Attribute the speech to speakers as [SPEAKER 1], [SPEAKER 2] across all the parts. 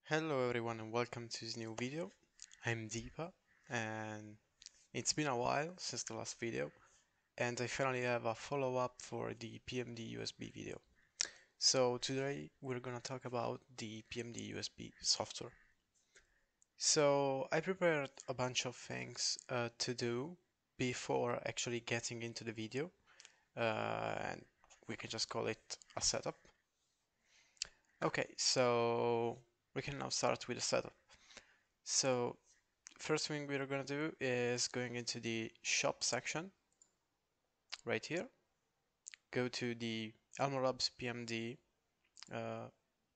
[SPEAKER 1] Hello everyone and welcome to this new video. I'm Dipa and it's been a while since the last video and I finally have a follow-up for the PMD-USB video. So today we're gonna talk about the PMD-USB software. So I prepared a bunch of things to do before actually getting into the video and we can just call it a setup. Okay, so we can now start with the setup. So first thing we're gonna do is going into the shop section right here. Go to the ElmorLabs PMD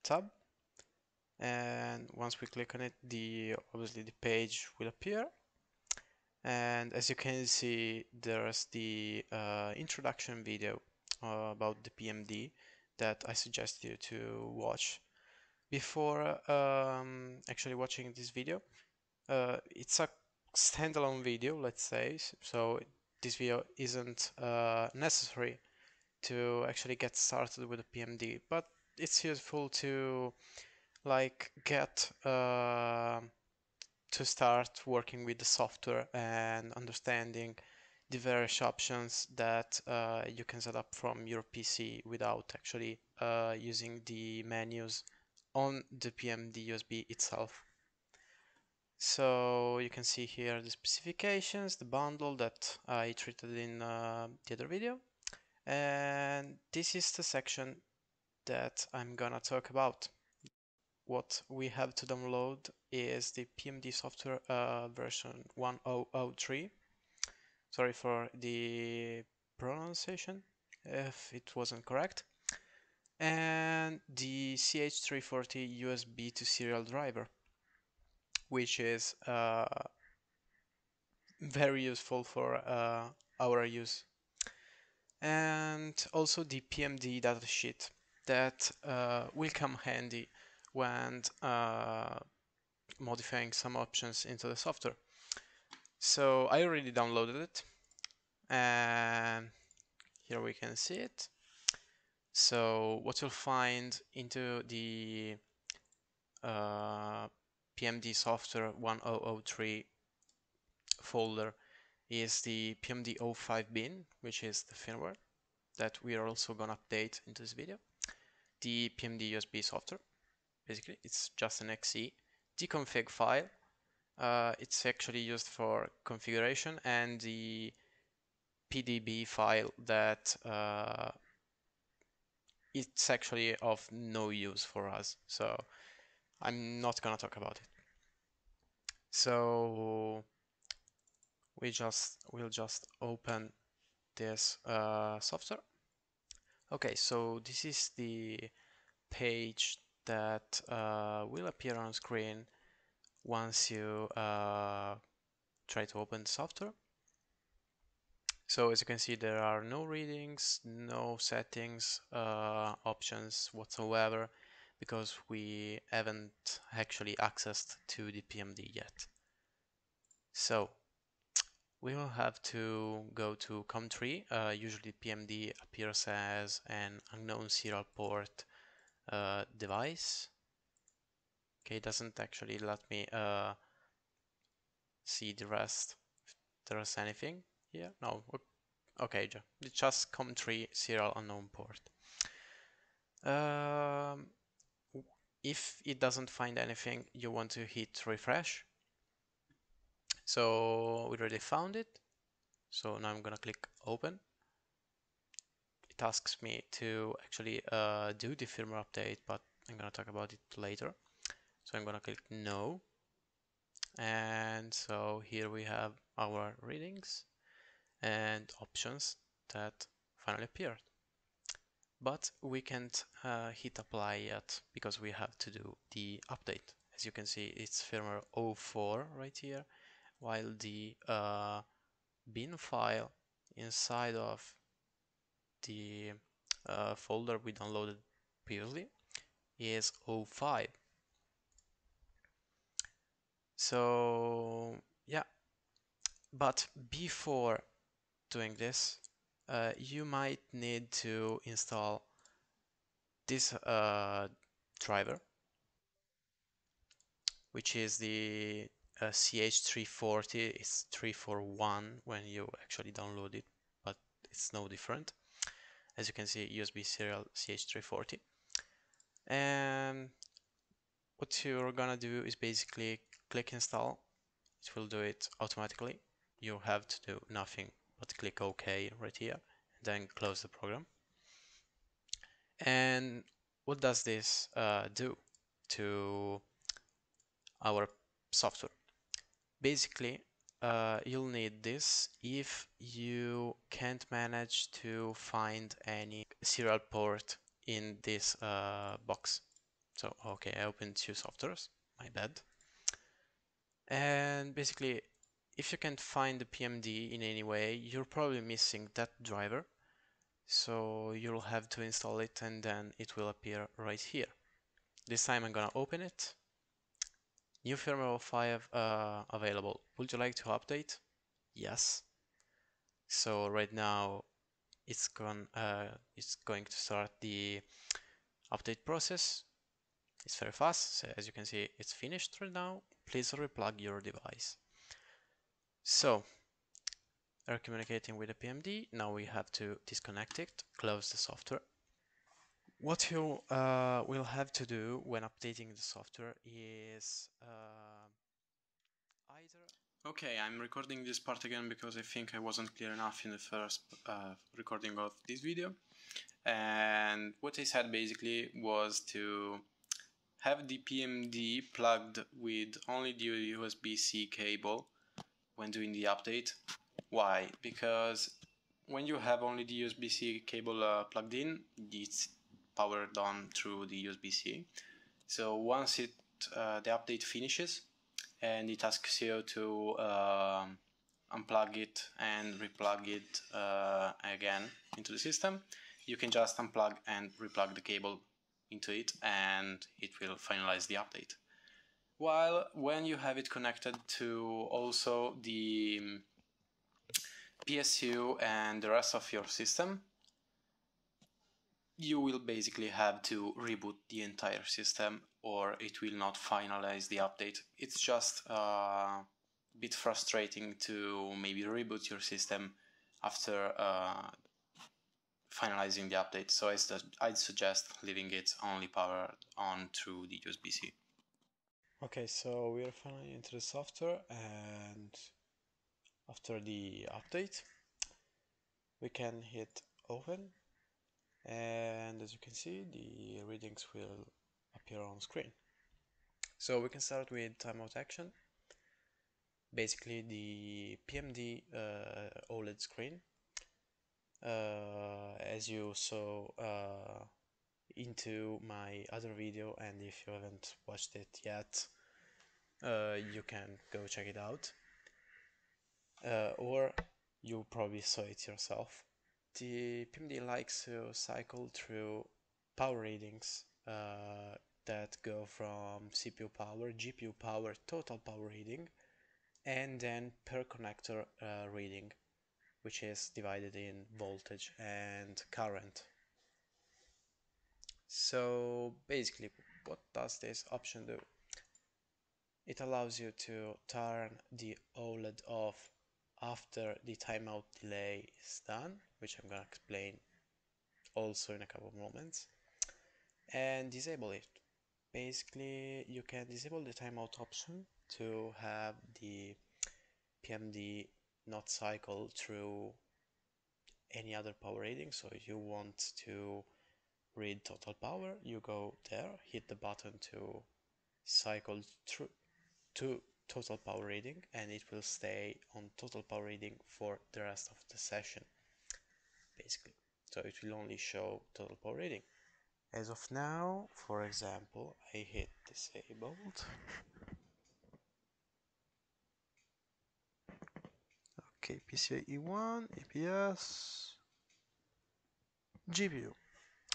[SPEAKER 1] tab, and once we click on it, obviously the page will appear. And as you can see, there's the introduction video about the PMD that I suggest you to watch before actually watching this video. It's a standalone video, let's say, so this video isn't necessary to actually get started with a PMD, but it's useful to get to start working with the software and understanding the various options that you can set up from your PC without actually using the menus on the PMD-USB itself. So you can see here the specifications, the bundle that I treated in the other video, and this is the section that I'm gonna talk about. What we have to download is the PMD software version 1003. Sorry for the pronunciation if it wasn't correct. And the CH340 USB to serial driver, which is very useful for our use. And also the PMD datasheet that will come handy when modifying some options into the software. So I already downloaded it and here we can see it. So what you'll find into the PMD software 1003 folder is the PMD-05 bin, which is the firmware that we are also gonna update into this video. The PMD-USB software, basically, it's just an exe. The config file, it's actually used for configuration, and the PDB file that it's actually of no use for us, so I'm not gonna talk about it. So we'll just open this software. Okay, so this is the page that will appear on screen once you try to open the software. So as you can see, there are no readings, no settings options whatsoever, because we haven't actually accessed to the PMD yet. So we will have to go to COM3. Usually PMD appears as an unknown serial port device. Okay, it doesn't actually let me see the rest if there's anything here. No, okay, it's just COM3 serial unknown port. If it doesn't find anything, you want to hit refresh. So we already found it. So now I'm gonna click open. It asks me to actually do the firmware update, but I'm gonna talk about it later. So I'm gonna click no. And so here we have our readings and options that finally appeared. But we can't hit apply yet because we have to do the update. As you can see, it's firmware 04 right here, while the bin file inside of the folder we downloaded previously is 05. So yeah, but before doing this, you might need to install this driver. which is the CH340. It's 341 when you actually download it, but it's no different. As you can see, USB serial CH340. And what you're gonna do is basically click install. It will do it automatically. You have to do nothing but click OK right here, and then close the program. And what does this do to our software? Basically, you'll need this if you can't manage to find any serial port in this box. So, okay, I opened two softwares, my bad. And basically, if you can't find the PMD in any way, you're probably missing that driver. So you'll have to install it and then it will appear right here. This time I'm gonna open it. New firmware 5 available. Would you like to update? Yes. So right now it's going to start the update process. It's very fast. So as you can see, it's finished right now. Please replug your device. So we're communicating with the PMD. Now we have to disconnect it, close the software. What you will have to do when updating the software is either... Okay, I'm recording this part again because I think I wasn't clear enough in the first recording of this video. And what I said basically was to have the PMD plugged with only the USB-C cable when doing the update. Why? Because when you have only the USB-C cable plugged in, it's powered on through the USB-C. So once the update finishes and it asks you to unplug it and replug it again into the system, you can just unplug and replug the cable into it and it will finalize the update. While when you have it connected to also the PSU and the rest of your system, you will basically have to reboot the entire system or it will not finalize the update. It's just a bit frustrating to maybe reboot your system after finalizing the update. So I'd suggest leaving it only powered on through the USB-C. Okay, so we are finally into the software, and after the update we can hit open, and as you can see the readings will appear on screen. So we can start with timeout action. Basically the PMD OLED screen, as you saw into my other video, and if you haven't watched it yet, you can go check it out, or you probably saw it yourself. The PMD likes to cycle through power readings that go from CPU power, GPU power, total power reading, and then per connector reading, which is divided in voltage and current. So basically, what does this option do? It allows you to turn the OLED off after the timeout delay is done, which I'm gonna explain also in a couple of moments, and disable it. Basically, you can disable the timeout option to have the PMD not cycle through any other power reading. So if you want to read total power, you go there, hit the button to cycle through to total power reading, and it will stay on total power reading for the rest of the session, basically. So it will only show total power reading. As of now, for example, I hit disabled. Okay, PCIe 1, APS, GPU.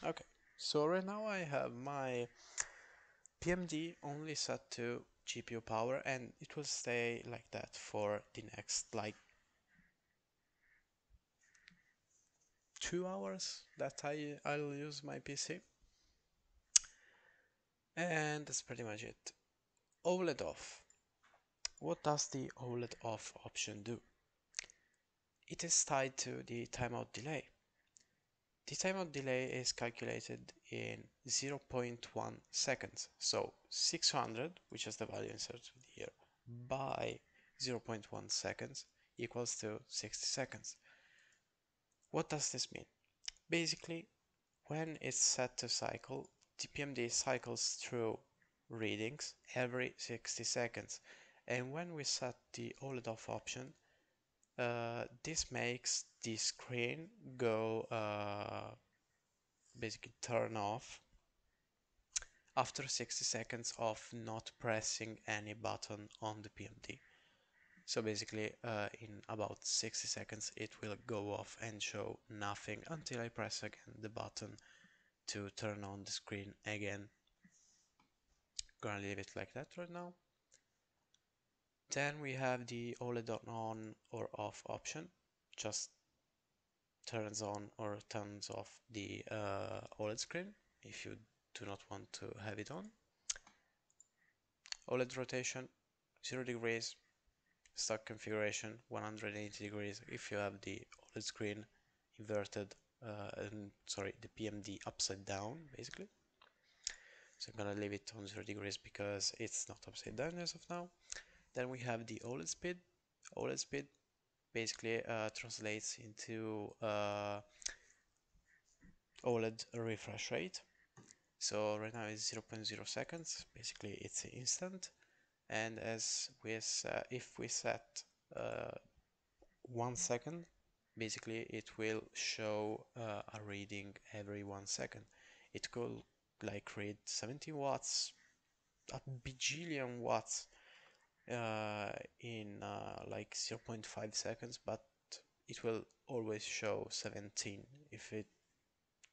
[SPEAKER 1] Okay, so right now I have my PMD only set to GPU power, and it will stay like that for the next like 2 hours that I'll use my PC. And that's pretty much it. OLED off. What does the OLED off option do? It is tied to the timeout delay. The timeout delay is calculated in 0.1 seconds, so 600, which is the value inserted here, by 0.1 seconds equals to 60 seconds. What does this mean? Basically, when it's set to cycle, the PMD cycles through readings every 60 seconds, and when we set the OLED off option, this makes the screen go basically turn off after 60 seconds of not pressing any button on the PMD. So basically in about 60 seconds it will go off and show nothing until I press again the button to turn on the screen again. Gonna leave it like that right now. Then we have the OLED on or off option. Just turns on or turns off the OLED screen if you do not want to have it on. OLED rotation 0 degrees, stock configuration 180 degrees if you have the OLED screen inverted, the PMD upside down basically. So I'm gonna leave it on 0 degrees because it's not upside down as of now. Then we have the OLED speed. OLED speed basically translates into OLED refresh rate. So right now it's 0.0 seconds, basically it's instant. And as if we set 1 second, basically it will show a reading every 1 second. It could like read 70 watts, a bajillion watts in like 0.5 seconds, but it will always show 17 if it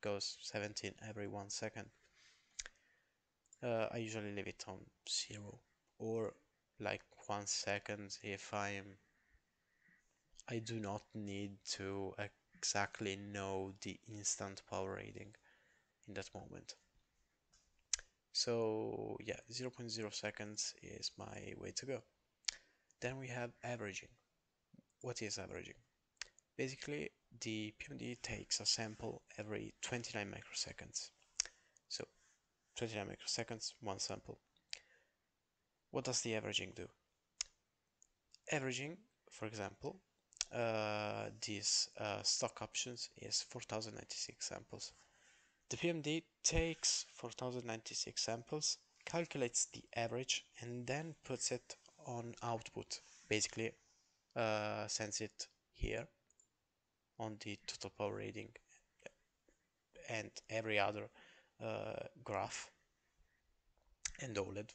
[SPEAKER 1] goes 17 every 1 second. I usually leave it on 0 or like 1 second if I do not need to exactly know the instant power reading in that moment. So yeah, 0.0 seconds is my way to go. Then we have averaging. What is averaging? Basically, the PMD takes a sample every 29 microseconds. So 29 microseconds, one sample. What does the averaging do? Averaging, for example, these stock options is 4096 samples. The PMD takes 4096 samples, calculates the average, and then puts it on output. Basically, sends it here on the total power reading and every other graph and OLED.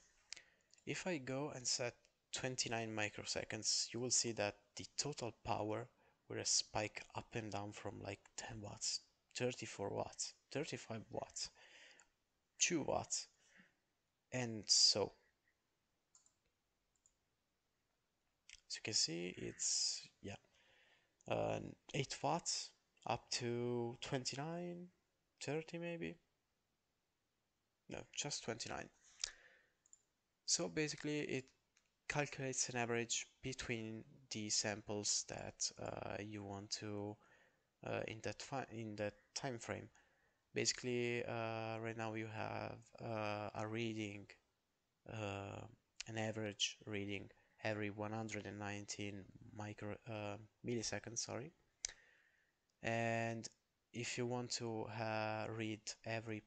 [SPEAKER 1] If I go and set 29 microseconds, you will see that the total power will spike up and down from like 10 watts, 34 watts, 35 watts, 2 watts, and so. As you can see, it's, yeah, 8 watts up to 29, 30 maybe. No, just 29. So basically it calculates an average between the samples that you want to in that time frame. Basically, right now you have a reading, an average reading every 119 milliseconds, sorry. And if you want to read every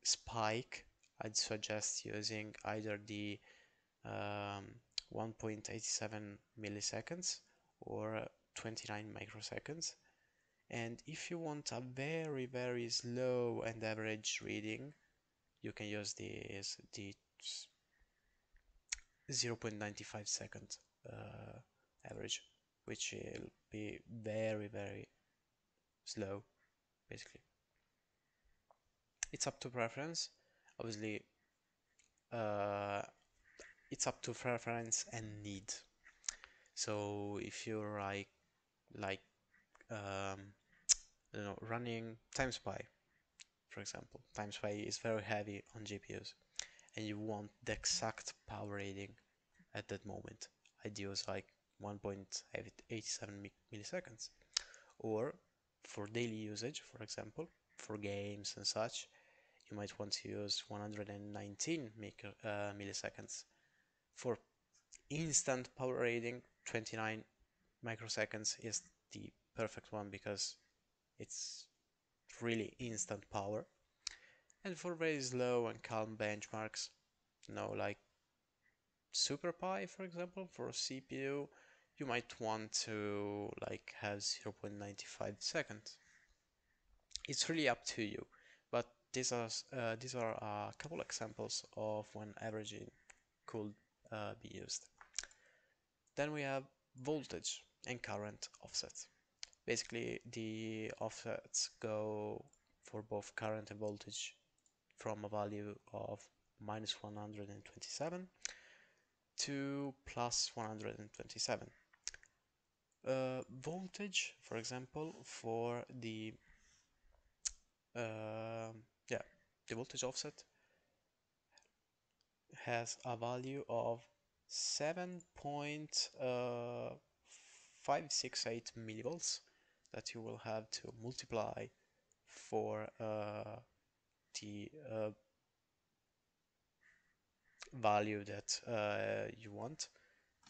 [SPEAKER 1] spike, I'd suggest using either the 1.87 milliseconds or 29 microseconds. And if you want a very, very slow and average reading, you can use the 0.95 second average, which will be very, very slow, basically. It's up to preference. Obviously, it's up to preference and need. So if you're like I don't know, running TimeSpy, for example, TimeSpy is very heavy on GPUs, and you want the exact power rating at that moment. I'd use like 1.87 milliseconds. Or for daily usage, for example, for games and such, you might want to use 119 milliseconds. For instant power rating, 29 microseconds is the perfect one because it's really instant power. And for very slow and calm benchmarks, like SuperPi, for example, for CPU, you might want to like have 0.95 seconds. It's really up to you, but these are a couple examples of when averaging could be used. Then we have voltage and current offsets. Basically, the offsets go for both current and voltage from a value of minus 127 to plus 127. Voltage, for example, for the the voltage offset has a value of 7.568 millivolts that you will have to multiply for the value that you want.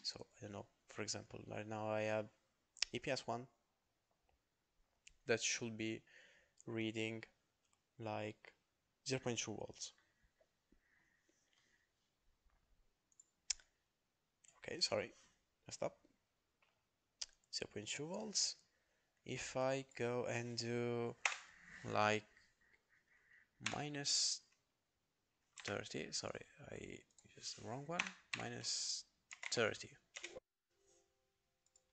[SPEAKER 1] So I don't know, for example, right now I have EPS1 that should be reading like 0.2 volts. Okay, sorry, messed up. 0.2 volts. If I go and do like minus 30, sorry, I used the wrong one, minus 30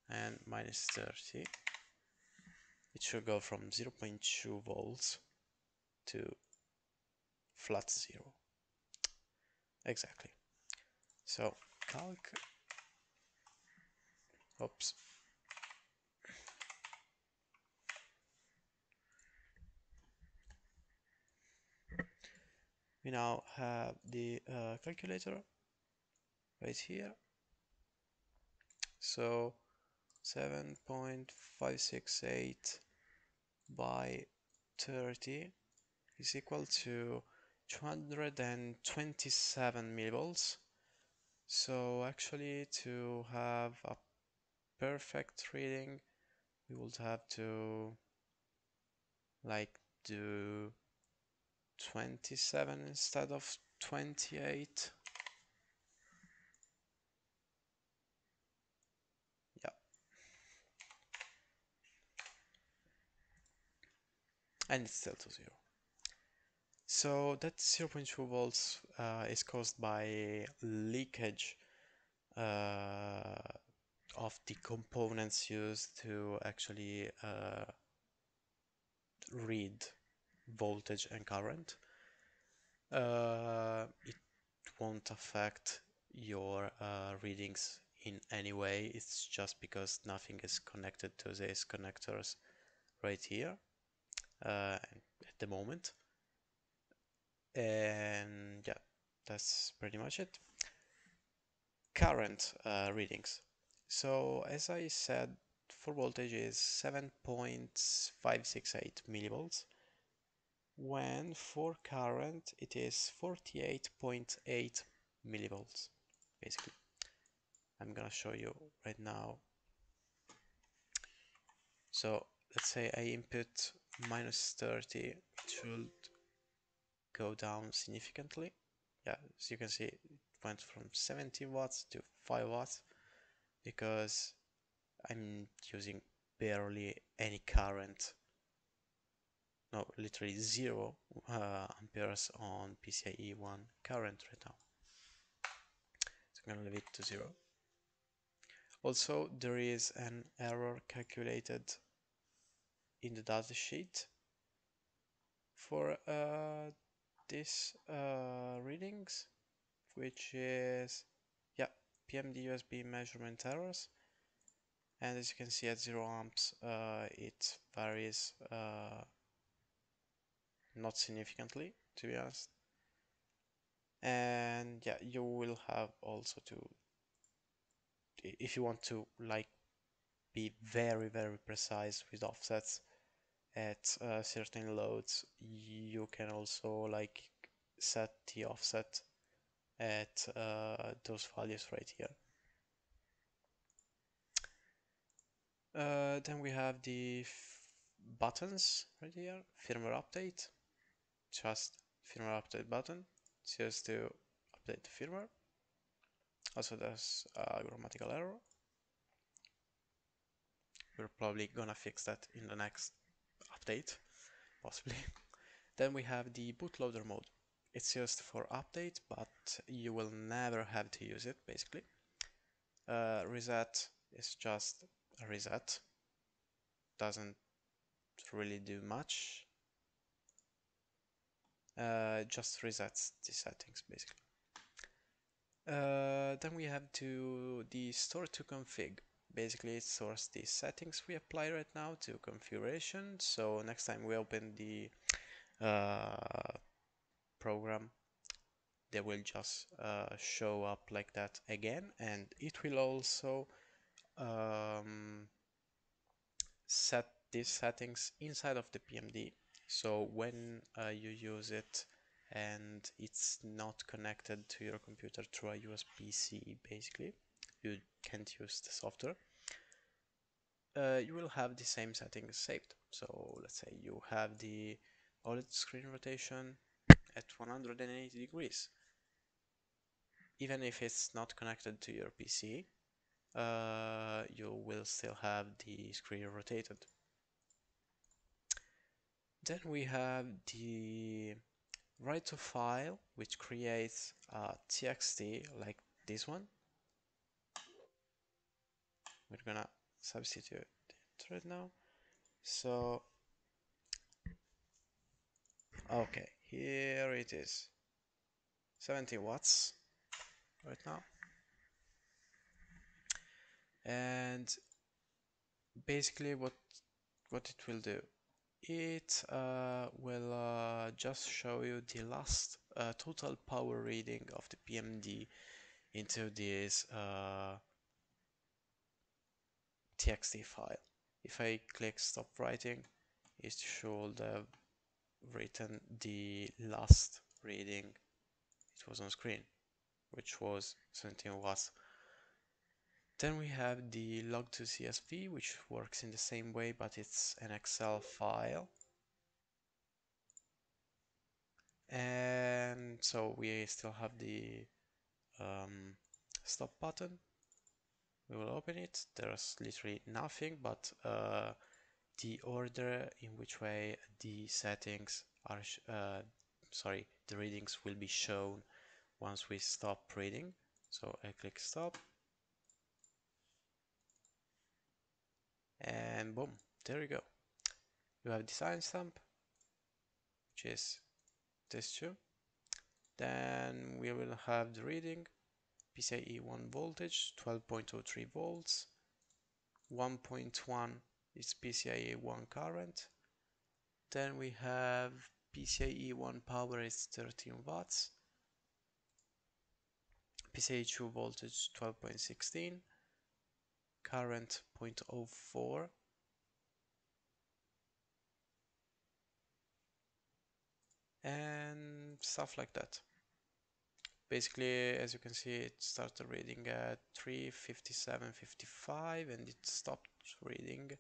[SPEAKER 1] and minus 30, it should go from 0.2 volts to flat 0. Exactly. So calc, oops. We now have the calculator right here. So 7.568 by 30 is equal to 227 millivolts. So actually, to have a perfect reading, we would have to like do 27 instead of 28. Yeah. And it's still to 0. So that 0.2 volts is caused by leakage of the components used to actually read voltage and current. It won't affect your readings in any way. It's just because nothing is connected to these connectors right here at the moment. And yeah, that's pretty much it. Current readings. So as I said, for voltage is 7.568 millivolts, when for current it is 48.8 millivolts, basically. I'm gonna show you right now. So let's say I input minus 30, it should go down significantly. Yeah, as you can see, it went from 70 watts to 5 watts because I'm using barely any current. No, literally 0 amperes on PCIe 1 current right now. So I'm gonna leave it to 0. Also, there is an error calculated in the datasheet for these readings, which is PMD-USB measurement errors. And as you can see, at 0 amps it varies not significantly, to be honest. And yeah, you will have also to, if you want to like be very precise with offsets at certain loads, you can also like set the offset at those values right here. Then we have the buttons right here. Firmware update, just firmware update button, just to update the firmware. Also there's a grammatical error. We're probably gonna fix that in the next update, possibly. Then we have the bootloader mode. It's used for update, but you will never have to use it, basically. Reset is just a reset. Doesn't really do much. Just resets the settings, basically. Then we have the store to config. Basically, it stores the settings we apply right now to configuration. So next time we open the program, they will just show up like that again, and it will also set these settings inside of the PMD. So when you use it and it's not connected to your computer through a USB-C, basically, you can't use the software. You will have the same settings saved. So let's say you have the OLED screen rotation at 180 degrees. Even if it's not connected to your PC, you will still have the screen rotated. Then we have the write to file, which creates a txt like this one. We're gonna substitute it right now. So, okay, here it is. 70 watts right now. And basically what it will do, it will just show you the last total power reading of the PMD into this txt file. If I click stop writing, it should have written the last reading it was on screen, which was 17 watts. Then we have the log to CSV, which works in the same way, but it's an Excel file. And so we still have the stop button. We will open it. There's literally nothing, but the order in which way the settings are, the readings will be shown once we stop reading. So I click stop. And boom, there you go. You have the timestamp, which is this two. Then we will have the reading, PCIe 1 voltage, 12.03 volts, 1.1 is PCIe 1 current. Then we have PCIe 1 power is 13 watts, PCIe 2 voltage 12.16, current 0.04, and stuff like that. Basically, as you can see, it started reading at 3:57:55 and it stopped reading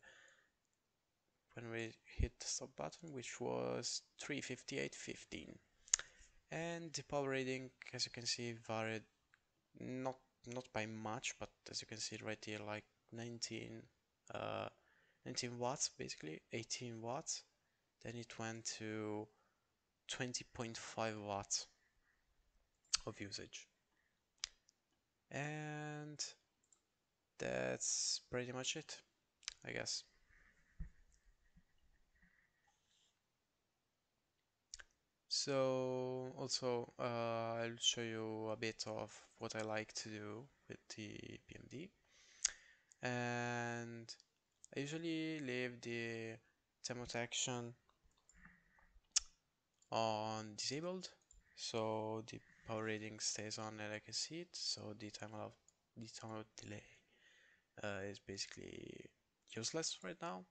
[SPEAKER 1] when we hit the stop button, which was 3:58:15. And the power reading, as you can see, varied not by much, but as you can see right here, like 19 watts, basically 18 watts. Then it went to 20.5 watts of usage. And that's pretty much it, I guess. So also I'll show you a bit of what I like to do with the PMD, and I usually leave the time detection on disabled, So the power reading stays on like I see it, so the time of delay is basically useless right now.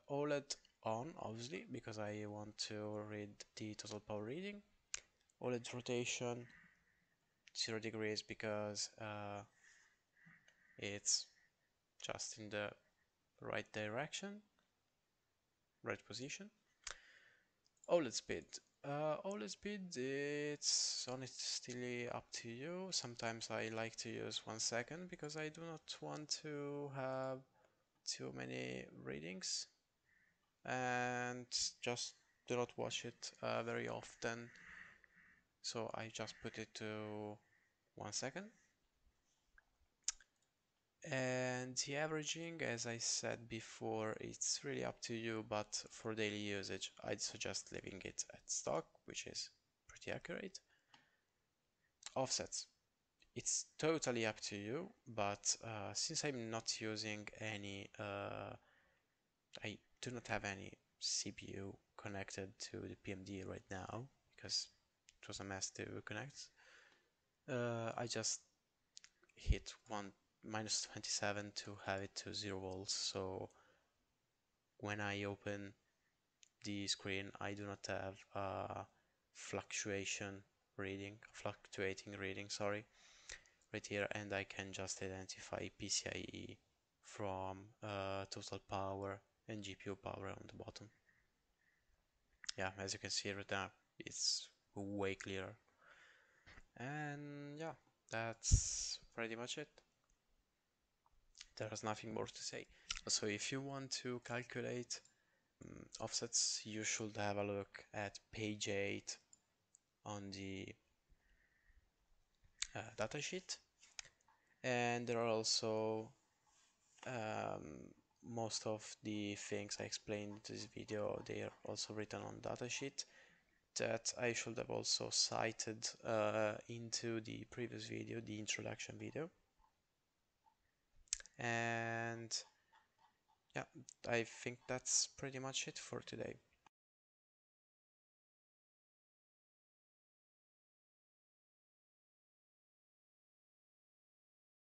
[SPEAKER 1] OLED on, obviously, because I want to read the total power reading. OLED rotation 0 degrees because it's just in the right direction, right position. OLED speed. OLED speed, it's honestly up to you. Sometimes I like to use 1 second because I do not want to have too many readings and just do not watch it very often. So I just put it to 1 second. And the averaging, as I said before, it's really up to you, but for daily usage, I'd suggest leaving it at stock, which is pretty accurate. Offsets, it's totally up to you, but since I'm not using any, I do not have any CPU connected to the PMD right now, because it was a mess to connect. I just hit -27 to have it to 0 volts, so when I open the screen I do not have a fluctuating reading, sorry, right here, and I can just identify PCIe from total power and GPU power on the bottom. Yeah, as you can see right now, it's way clearer. And yeah, that's pretty much it. There's nothing more to say. So if you want to calculate offsets, you should have a look at page 8 on the datasheet. And there are also most of the things I explained in this video, they are also written on datasheet that I should have also cited into the previous video, the introduction video. And yeah, I think that's pretty much it for today.